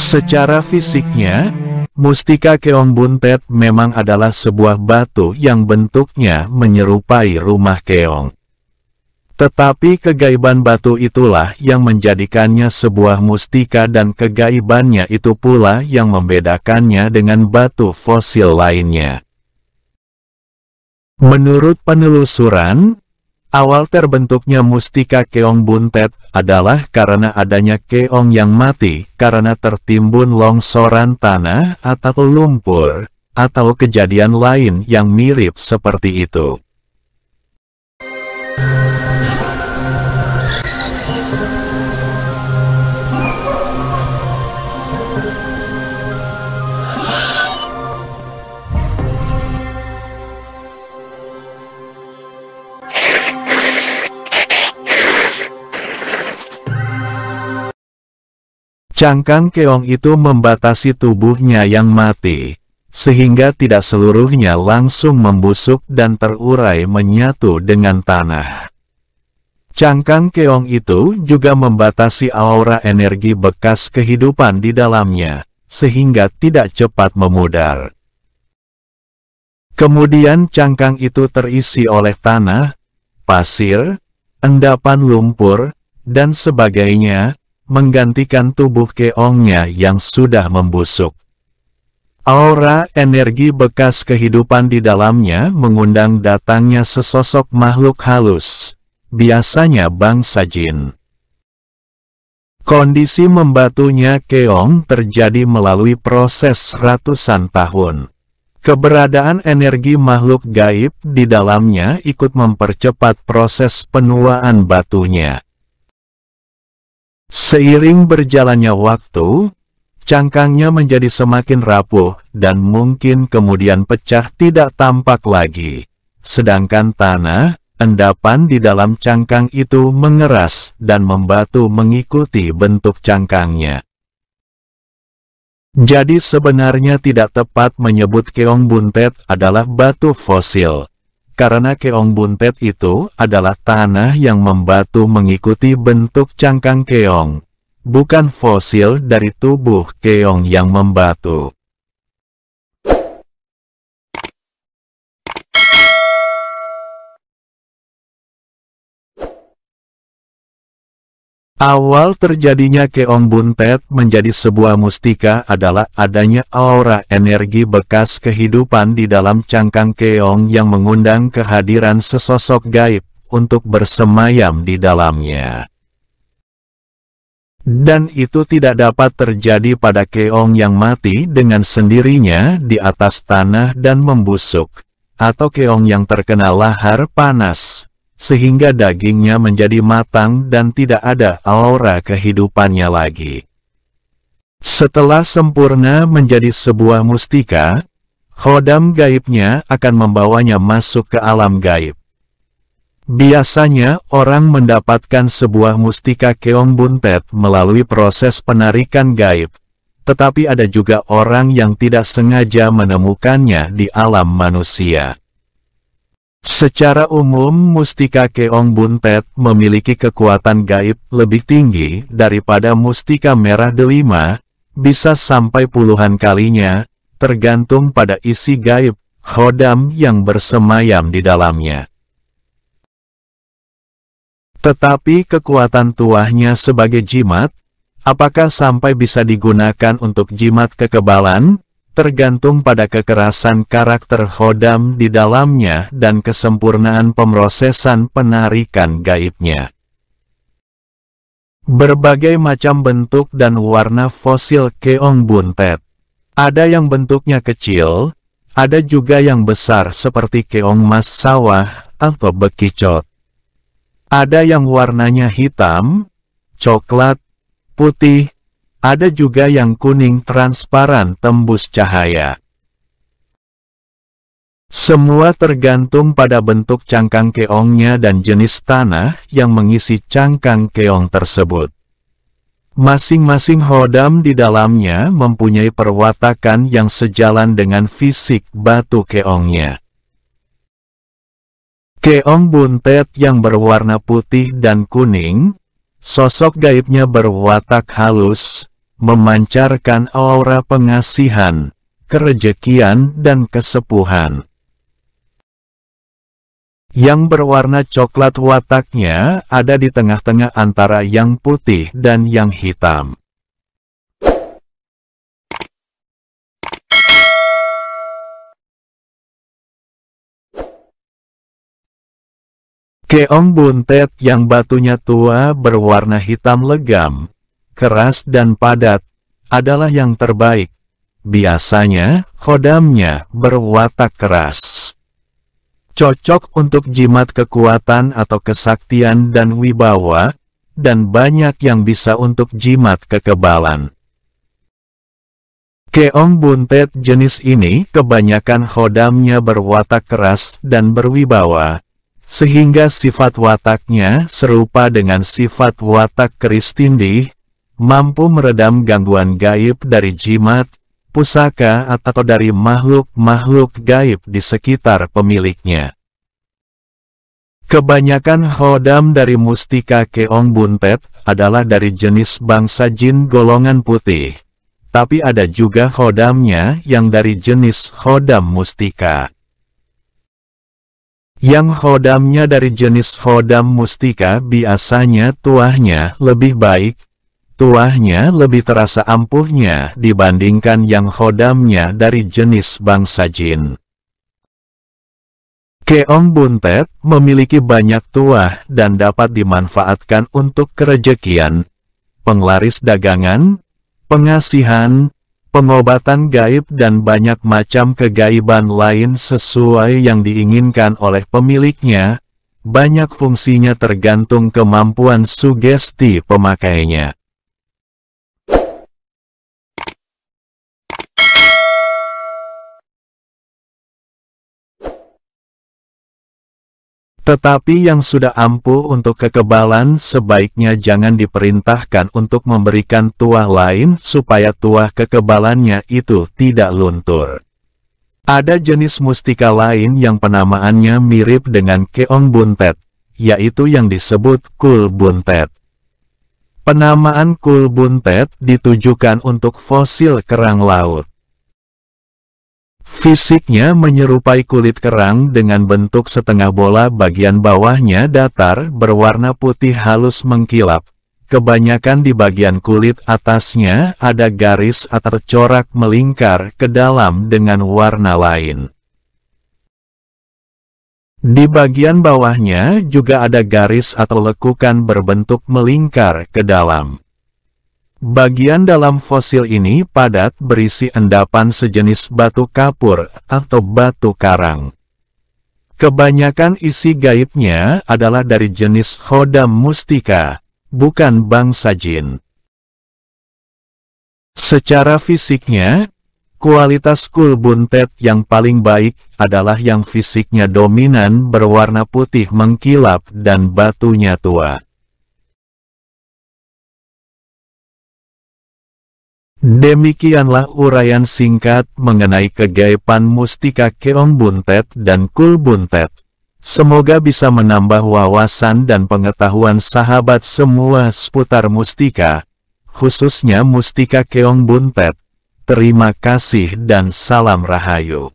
Secara fisiknya, mustika keong buntet memang adalah sebuah batu yang bentuknya menyerupai rumah keong. Tetapi kegaiban batu itulah yang menjadikannya sebuah mustika dan kegaibannya itu pula yang membedakannya dengan batu fosil lainnya. Menurut penelusuran, awal terbentuknya mustika keong buntet adalah karena adanya keong yang mati karena tertimbun longsoran tanah atau lumpur, atau kejadian lain yang mirip seperti itu. Cangkang keong itu membatasi tubuhnya yang mati, sehingga tidak seluruhnya langsung membusuk dan terurai menyatu dengan tanah. Cangkang keong itu juga membatasi aura energi bekas kehidupan di dalamnya, sehingga tidak cepat memudar. Kemudian cangkang itu terisi oleh tanah, pasir, endapan lumpur, dan sebagainya, menggantikan tubuh keongnya yang sudah membusuk. Aura energi bekas kehidupan di dalamnya mengundang datangnya sesosok makhluk halus, biasanya bangsa jin. Kondisi membatunya keong terjadi melalui proses ratusan tahun. Keberadaan energi makhluk gaib di dalamnya ikut mempercepat proses penuaan batunya. Seiring berjalannya waktu, cangkangnya menjadi semakin rapuh dan mungkin kemudian pecah tidak tampak lagi. Sedangkan tanah, endapan di dalam cangkang itu mengeras dan membatu mengikuti bentuk cangkangnya. Jadi sebenarnya tidak tepat menyebut keong buntet adalah batu fosil. Karena keong buntet itu adalah tanah yang membatu mengikuti bentuk cangkang keong, bukan fosil dari tubuh keong yang membatu. Awal terjadinya keong buntet menjadi sebuah mustika adalah adanya aura energi bekas kehidupan di dalam cangkang keong yang mengundang kehadiran sesosok gaib untuk bersemayam di dalamnya. Dan itu tidak dapat terjadi pada keong yang mati dengan sendirinya di atas tanah dan membusuk, atau keong yang terkena lahar panas, sehingga dagingnya menjadi matang dan tidak ada aura kehidupannya lagi. Setelah sempurna menjadi sebuah mustika, khodam gaibnya akan membawanya masuk ke alam gaib. Biasanya orang mendapatkan sebuah mustika keong buntet melalui proses penarikan gaib, tetapi ada juga orang yang tidak sengaja menemukannya di alam manusia. Secara umum, mustika keong buntet memiliki kekuatan gaib lebih tinggi daripada mustika merah delima, bisa sampai puluhan kalinya, tergantung pada isi gaib khodam yang bersemayam di dalamnya. Tetapi kekuatan tuahnya sebagai jimat, apakah sampai bisa digunakan untuk jimat kekebalan? Tergantung pada kekerasan karakter khodam di dalamnya dan kesempurnaan pemrosesan penarikan gaibnya. Berbagai macam bentuk dan warna fosil keong buntet. Ada yang bentuknya kecil, ada juga yang besar seperti keong mas sawah atau bekicot. Ada yang warnanya hitam, coklat, putih, ada juga yang kuning transparan tembus cahaya. Semua tergantung pada bentuk cangkang keongnya dan jenis tanah yang mengisi cangkang keong tersebut. Masing-masing khodam di dalamnya mempunyai perwatakan yang sejalan dengan fisik batu keongnya. Keong buntet yang berwarna putih dan kuning, sosok gaibnya berwatak halus, memancarkan aura pengasihan, kerejekian dan kesepuhan. Yang berwarna coklat wataknya ada di tengah-tengah antara yang putih dan yang hitam. Keong buntet yang batunya tua berwarna hitam legam, keras dan padat, adalah yang terbaik. Biasanya, khodamnya berwatak keras. Cocok untuk jimat kekuatan atau kesaktian dan wibawa, dan banyak yang bisa untuk jimat kekebalan. Keong buntet jenis ini kebanyakan khodamnya berwatak keras dan berwibawa, sehingga sifat wataknya serupa dengan sifat watak keris tindih, mampu meredam gangguan gaib dari jimat, pusaka atau dari makhluk-makhluk gaib di sekitar pemiliknya. Kebanyakan khodam dari mustika keong buntet adalah dari jenis bangsa jin golongan putih, tapi ada juga khodamnya yang dari jenis khodam mustika. Yang khodamnya dari jenis khodam mustika biasanya tuahnya lebih baik, tuahnya lebih terasa ampuhnya dibandingkan yang khodamnya dari jenis bangsa jin. Keong buntet memiliki banyak tuah dan dapat dimanfaatkan untuk kerejekian, penglaris dagangan, pengasihan, pengobatan gaib dan banyak macam kegaiban lain sesuai yang diinginkan oleh pemiliknya. Banyak fungsinya tergantung kemampuan sugesti pemakainya. Tetapi yang sudah ampuh untuk kekebalan sebaiknya jangan diperintahkan untuk memberikan tuah lain supaya tuah kekebalannya itu tidak luntur. Ada jenis mustika lain yang penamaannya mirip dengan keong buntet, yaitu yang disebut kul buntet. Penamaan kul buntet ditujukan untuk fosil kerang laut. Fisiknya menyerupai kulit kerang dengan bentuk setengah bola, bagian bawahnya datar berwarna putih halus mengkilap. Kebanyakan di bagian kulit atasnya ada garis atau corak melingkar ke dalam dengan warna lain. Di bagian bawahnya juga ada garis atau lekukan berbentuk melingkar ke dalam. Bagian dalam fosil ini padat berisi endapan sejenis batu kapur atau batu karang. Kebanyakan isi gaibnya adalah dari jenis khodam mustika, bukan bangsa jin. Secara fisiknya, kualitas kul buntet yang paling baik adalah yang fisiknya dominan berwarna putih mengkilap dan batunya tua. Demikianlah uraian singkat mengenai kegaiban mustika keong buntet dan kul buntet. Semoga bisa menambah wawasan dan pengetahuan sahabat semua seputar mustika, khususnya mustika keong buntet. Terima kasih dan salam rahayu.